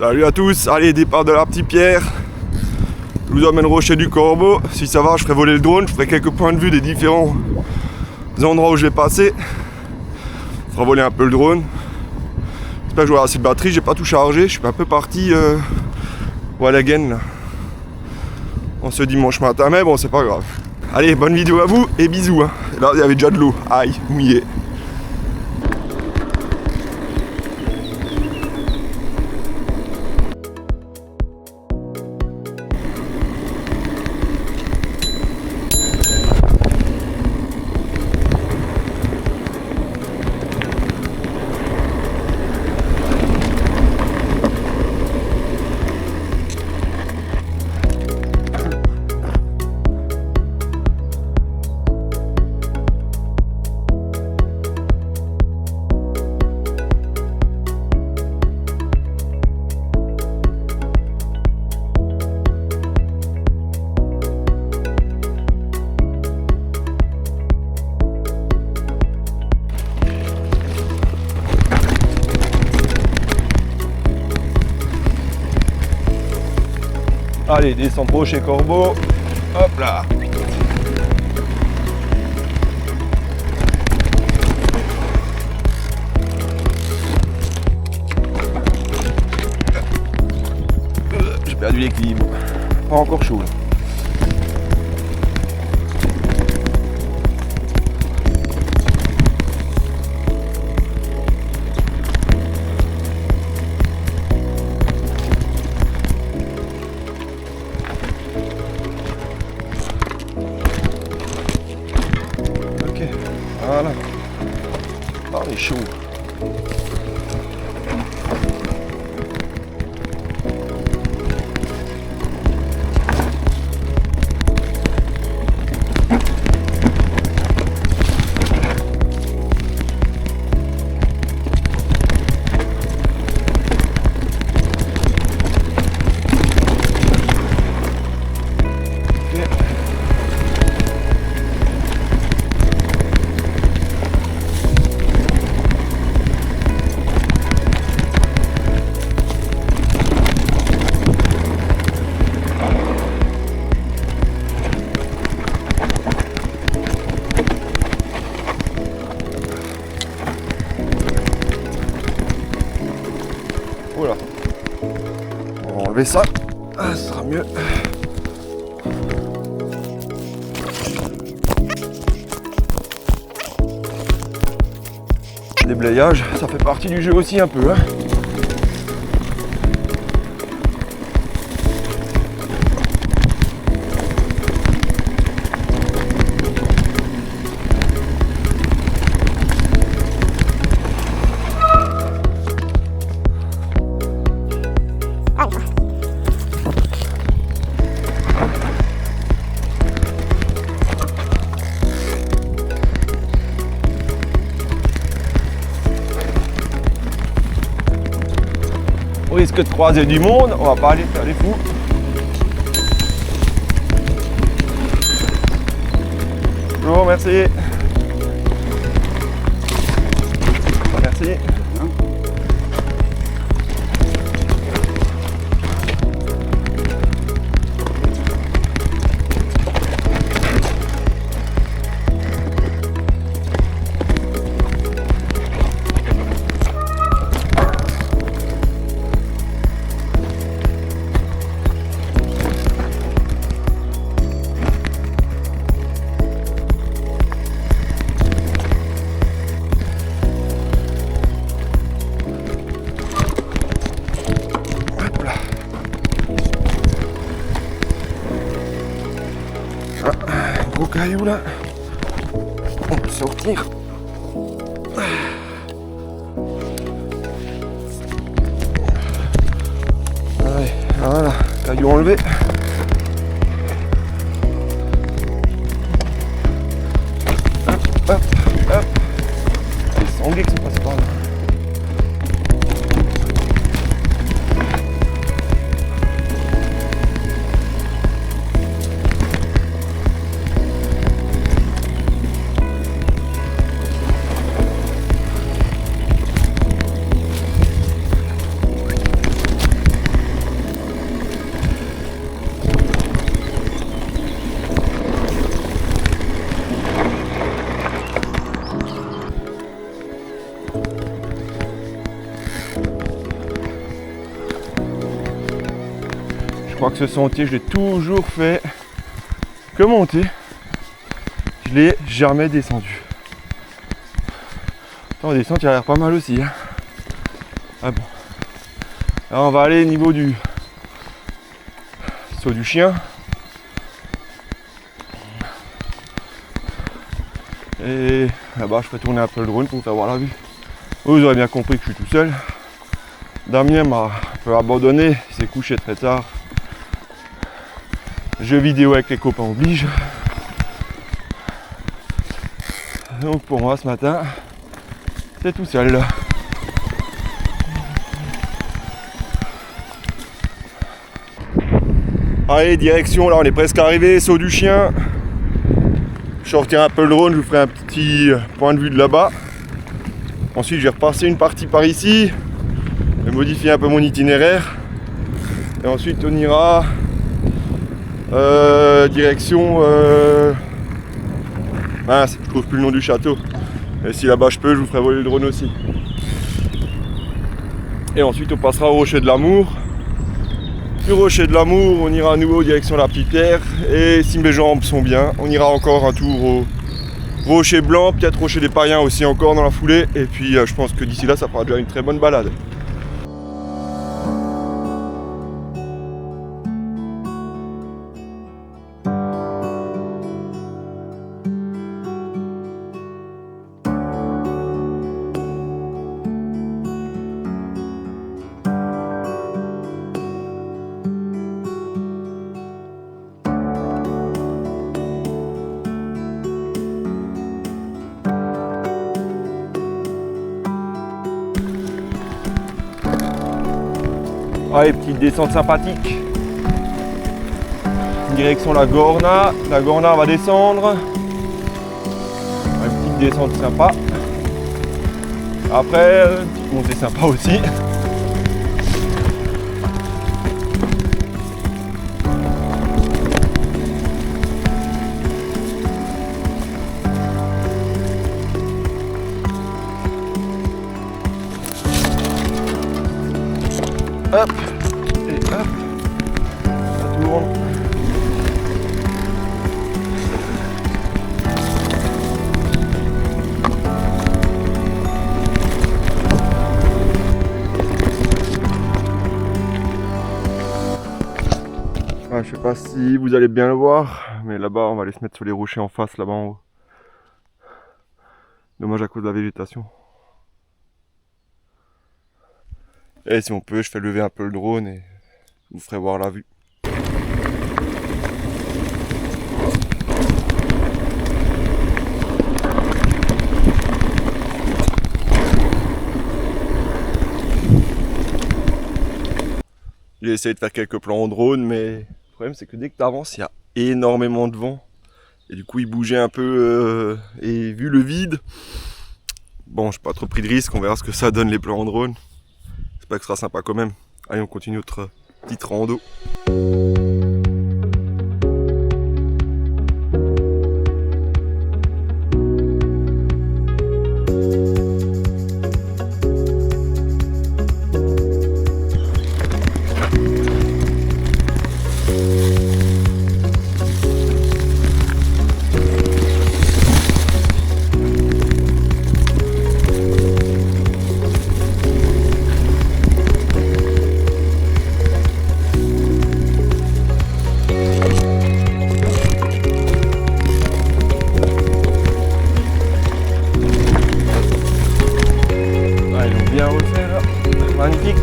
Salut à tous, allez, départ de la Petite Pierre. Je vous emmène au Rocher du Corbeau. Si ça va, je ferai voler le drone, je ferai quelques points de vue des différents endroits où je vais passer. Je ferai voler un peu le drone. J'espère que j'aurai assez de batterie, j'ai pas tout chargé, je suis un peu parti à la gaine là. On ce dimanche matin, mais bon, c'est pas grave. Allez, bonne vidéo à vous et bisous. Hein. Là, il y avait déjà de l'eau. Aïe, mouillé. Allez, descend pro chez Corbeau. Hop là. J'ai perdu l'équilibre. Pas encore chaud là. Voilà. Oh, on est chaud. Voilà. On va enlever ça. Ah, ça sera mieux. Le déblayage, ça fait partie du jeu aussi un peu. Hein. Au risque de croiser du monde, on va pas aller faire les fous. Bonjour, merci. Merci. Gros caillou là, on peut sortir. Allez, voilà, caillou enlevé. Hop, hop, hop. C'est sangué que ça passe par là. crois que ce sentier, je l'ai toujours fait que monter. Je l'ai jamais descendu. Attends, descendre, il a l'air pas mal aussi. Hein. Ah bon. Alors on va aller au niveau du saut du chien. Et là-bas, je ferai tourner un peu le drone pour vous faire voir la vue. Vous aurez bien compris que je suis tout seul. Damien m'a un peu abandonné, il s'est couché très tard. Jeux vidéo avec les copains oblige. Donc pour moi ce matin, c'est tout seul. Allez, direction, là on est presque arrivé, saut du chien. Je sortirai un peu le drone, je vous ferai un petit point de vue de là-bas. Ensuite je vais repasser une partie par ici, et modifier un peu mon itinéraire. Et ensuite on ira direction... mince, je trouve plus le nom du château. Et si là-bas je peux, je vous ferai voler le drone aussi. Et ensuite on passera au Rocher de l'Amour. Du Rocher de l'Amour, on ira à nouveau direction la Petite Pierre. Et si mes jambes sont bien, on ira encore un tour au Rocher Blanc, peut-être Rocher des Païens aussi encore dans la foulée. Et puis je pense que d'ici là, ça fera déjà une très bonne balade. Allez, petite descente sympathique. Direction la Gorna. La Gorna va descendre. Une petite descente sympa. Après, une petite montée sympa aussi. Hop, et hop, ça tourne. Ah, je sais pas si vous allez bien le voir, mais là-bas on va aller se mettre sur les rochers en face, là-bas en haut. Dommage à cause de la végétation. Et si on peut, je fais lever un peu le drone et je vous ferai voir la vue. J'ai essayé de faire quelques plans en drone, mais le problème c'est que dès que tu avances, il y a énormément de vent. Et du coup, il bougeait un peu. Et vu le vide, bon, je n'ai pas trop pris de risque, on verra ce que ça donne les plans en drone. J'espère que ce sera sympa quand même. Allez, on continue notre petite rando. Magnifique.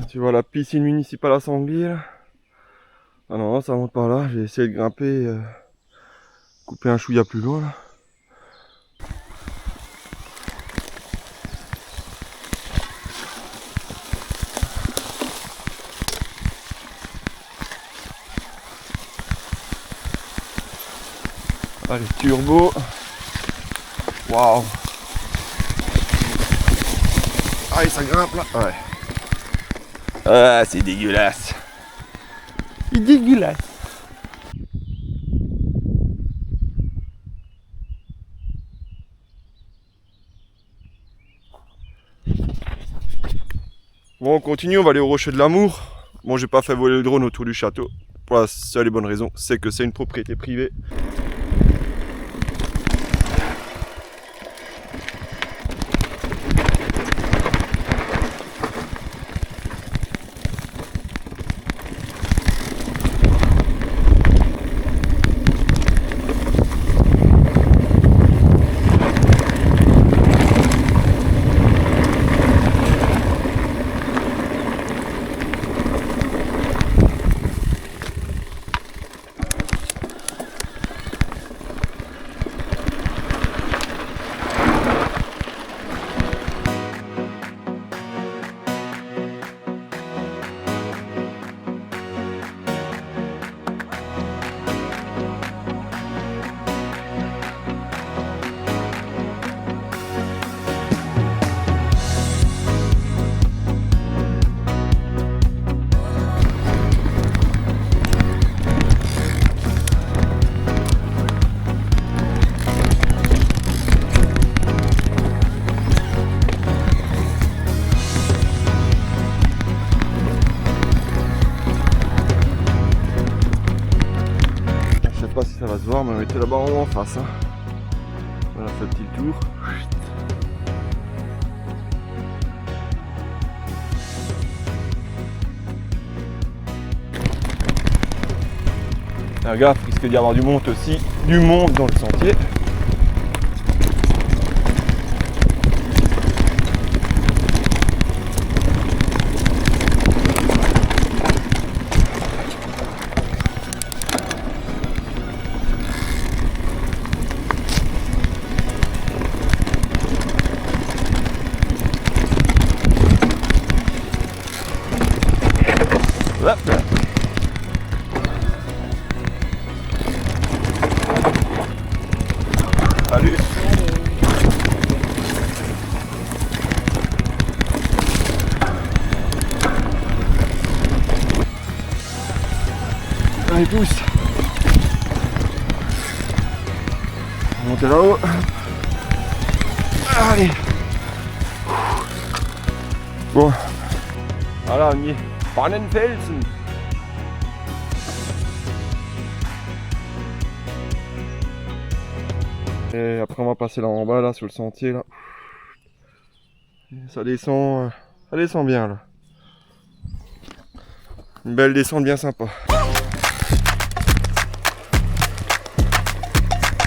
Tu vois la piscine municipale à Sanglier là. Ah non, ça monte pas là, j'ai essayé de grimper, couper un chouïa plus loin là. Allez, turbo. Waouh. Allez, ça grimpe là. Ouais. Ah, c'est dégueulasse. C'est dégueulasse. Bon, on continue, on va aller au Rocher de l'Amour. Bon, j'ai pas fait voler le drone autour du château. Pour la seule et bonne raison, c'est que c'est une propriété privée. Je sais pas si ça va se voir, mais on était là-bas en haut en face. Hein. On a fait le petit tour. Faire gaffe, il risque d'y avoir du monde aussi, du monde dans le sentier. Hop là. Salut. Allez tous. Montez là-haut. Allez. Bon. Voilà, on y est. Pannenfelsen. Et après on va passer là en bas, là sur le sentier là. Et ça descend bien là. Une belle descente bien sympa.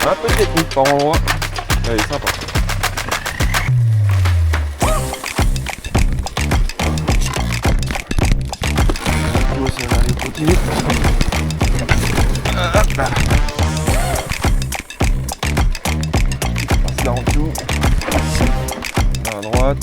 Un peu technique par endroit. Elle est sympa. On va aller continuer. Hop là. Là en dessous, là à droite.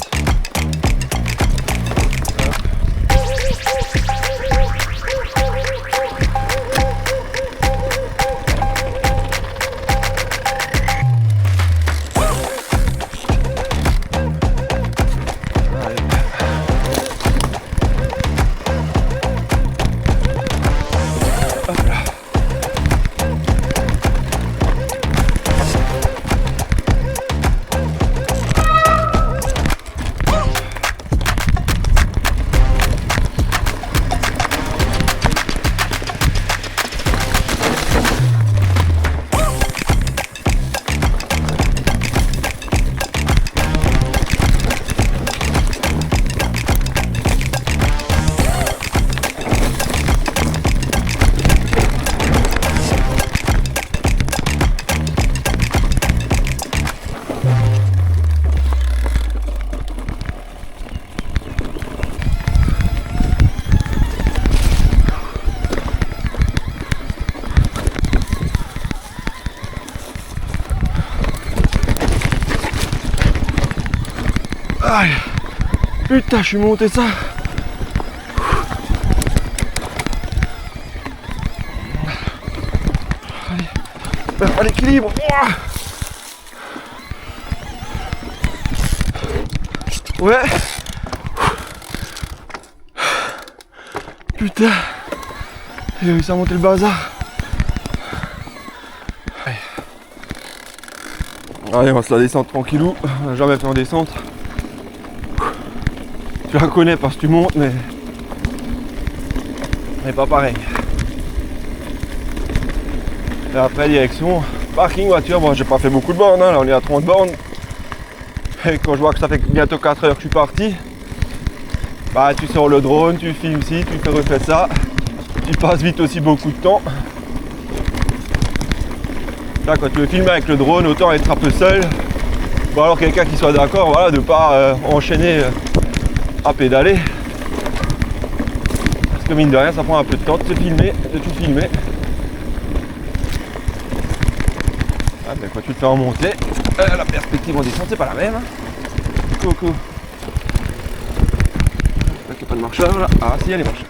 Aïe. Putain, je suis monté ça. Allez. perds pas l'équilibre. Ouais. Putain. J'ai réussi à monter le bazar. Allez, on va se la descendre tranquillou. On n'a jamais fait en descente. Tu la connais parce que tu montes, mais pas pareil. Et après, direction parking voiture. Bon, j'ai pas fait beaucoup de bornes, hein. Là on est à 30 bornes. Et quand je vois que ça fait bientôt 4 heures que je suis parti, bah tu sors le drone, tu filmes ci, tu fais refais ça. Tu passes vite aussi beaucoup de temps. Là, quand tu veux filmer avec le drone, autant être un peu seul. Ou alors quelqu'un qui soit d'accord, voilà, de ne pas enchaîner à pédaler. Parce que mine de rien, ça prend un peu de temps de se filmer, de tout filmer. Ah, ben, quand tu te fais en montée, la perspective en descente, c'est pas la même. Hein. Coucou. J'espère qu'il n'y a pas de marcheur là. Ah si, il y a les marcheurs.